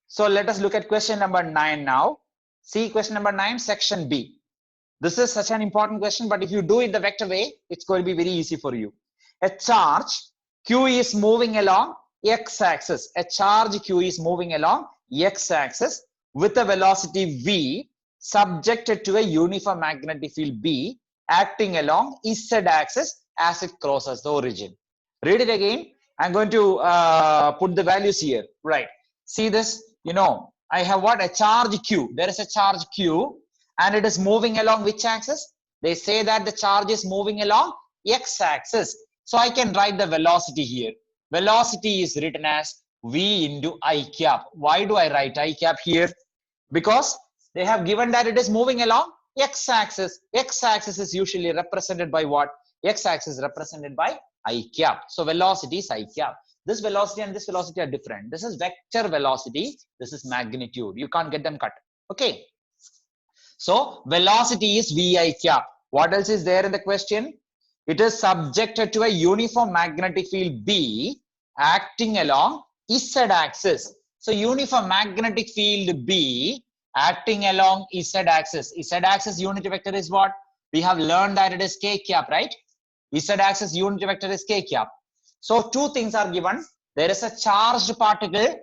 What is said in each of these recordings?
So let us look at question number 9 now. See question number 9, section B. This is such an important question, but if you do it the vector way, it's going to be very easy for you. A charge Q is moving along x-axis. A charge Q is moving along x-axis with a velocity v subjected to a uniform magnetic field B acting along z-axis as it crosses the origin. Read it again. I'm going to put the values here. Right. See this, I have what? A charge Q. There is a charge Q and it is moving along which axis? They say that the charge is moving along x-axis. So I can write the velocity here. Velocity is written as v into I cap. Why do I write I cap here? Because they have given that it is moving along x-axis. X-axis is usually represented by what? X-axis represented by I cap. So velocity is I cap. This velocity and this velocity are different. This is vector velocity. This is magnitude. You can't get them cut. Okay. So velocity is vi cap. What else is there in the question? It is subjected to a uniform magnetic field B acting along z-axis. So uniform magnetic field B acting along z-axis. Z-axis unit vector is what? We have learned that it is k cap, right? Z-axis unit vector is k cap. So two things are given. There is a charged particle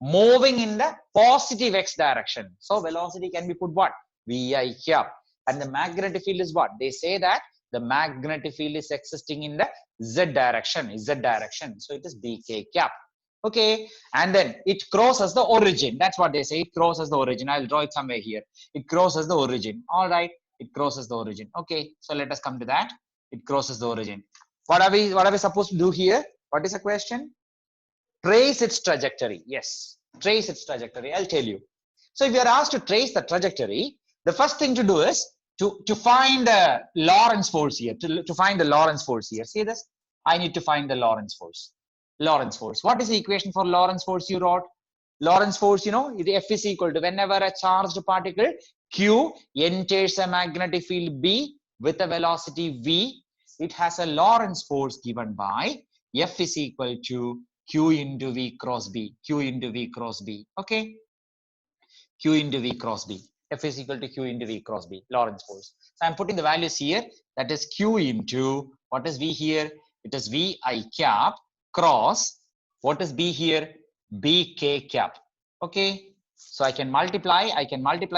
moving in the positive x direction. So velocity can be put what? Vi cap. And the magnetic field is what? They say that the magnetic field is existing in the z direction. So it is bk cap. Okay. And then it crosses the origin. That's what they say. It crosses the origin. I'll draw it somewhere here. It crosses the origin. All right. It crosses the origin. Okay. So let us come to that. It crosses the origin. What are we supposed to do here? What is the question? Trace its trajectory. Yes. Trace its trajectory. I'll tell you. So if you are asked to trace the trajectory, the first thing to do is to find the Lorentz force here. To find the Lorentz force here. See this? I need to find the Lorentz force. Lorentz force. What is the equation for Lorentz force you wrote? Lorentz force, the F is equal to whenever a charged particle Q enters a magnetic field B with a velocity V, it has a Lorentz force given by F is equal to Q into V cross B. Q into V cross B. Okay. Q into V cross B. F is equal to Q into V cross B. Lorentz force. So I'm putting the values here. That is Q into, what is V here? It is V I cap cross, what is B here? B K cap. Okay. So I can multiply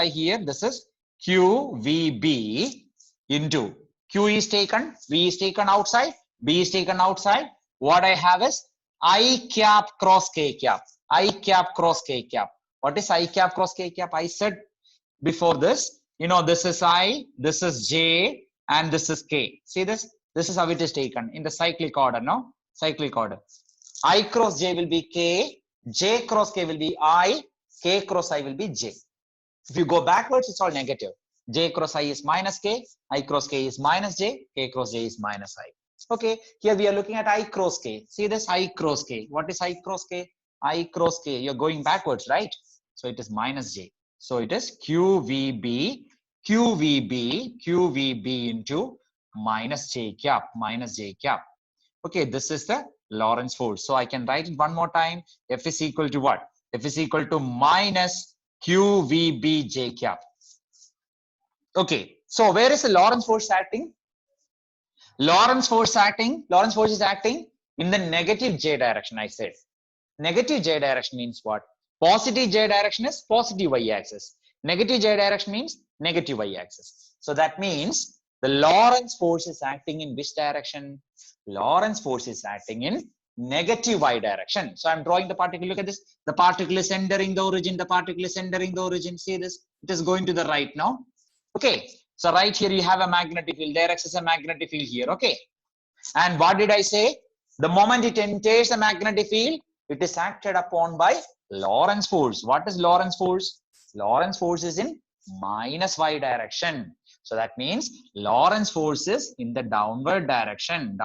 here. This is Q V B into Q is taken, V is taken outside, B is taken outside. What I have is I cap cross K cap. I cap cross K cap. What is I cap cross K cap? I said before this, this is I, this is J, and this is K. See this? This is how it is taken in the cyclic order, no? Cyclic order. I cross J will be K, J cross K will be I, K cross I will be J. If you go backwards, it's all negative. J cross I is minus K, I cross K is minus J, K cross J is minus I. Okay, here we are looking at I cross K. See this? I cross K. What is I cross K? I cross K. You're going backwards, right? So it is minus J. So it is QVB into minus J cap. Okay, this is the Lorentz force. So I can write it one more time. F is equal to what? F is equal to minus QVB J cap. Okay, so where is the Lorentz force acting? Lorentz force is acting in the negative J direction, I said. Negative J direction means what? Positive J direction is positive Y axis. Negative J direction means negative Y axis. So that means the Lorentz force is acting in which direction? Lorentz force is acting in negative Y direction. So I'm drawing the particle. Look at this. The particle is entering the origin. See this? It is going to the right now. Okay. So right here you have a magnetic field. There exists a magnetic field here. Okay. And what did I say? The moment it enters the magnetic field, it is acted upon by Lorentz force. What is Lorentz force? Lorentz force is in minus Y direction. So that means Lorentz force is in the downward direction.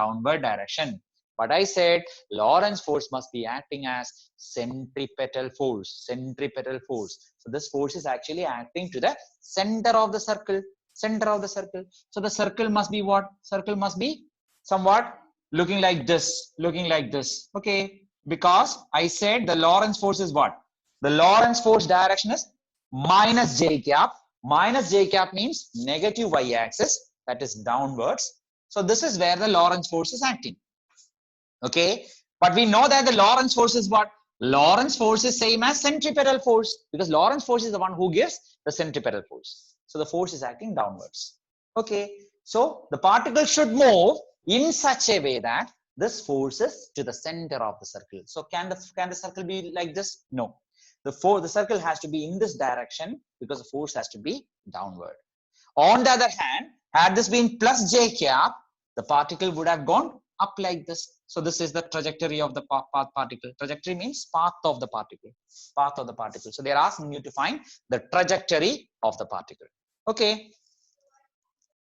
But I said Lorentz force must be acting as centripetal force. So this force is actually acting to the center of the circle. So the circle must be what? Circle must be somewhat looking like this. Okay. Because I said the Lorentz force is what? The Lorentz force direction is minus j cap. Minus j cap means negative y-axis, that is downwards. So this is where the Lorentz force is acting. Okay, but we know that the Lorentz force is what? Lorentz force is same as centripetal force, because Lorentz force is the one who gives the centripetal force. So the force is acting downwards. Okay, so the particle should move in such a way that this force is to the center of the circle. So can the circle be like this? No. The circle has to be in this direction because the force has to be downward. On the other hand, had this been plus j cap, the particle would have gone up like this. So this is the trajectory of the particle. Trajectory means path of the particle. Path of the particle. So they are asking you to find the trajectory of the particle. Okay.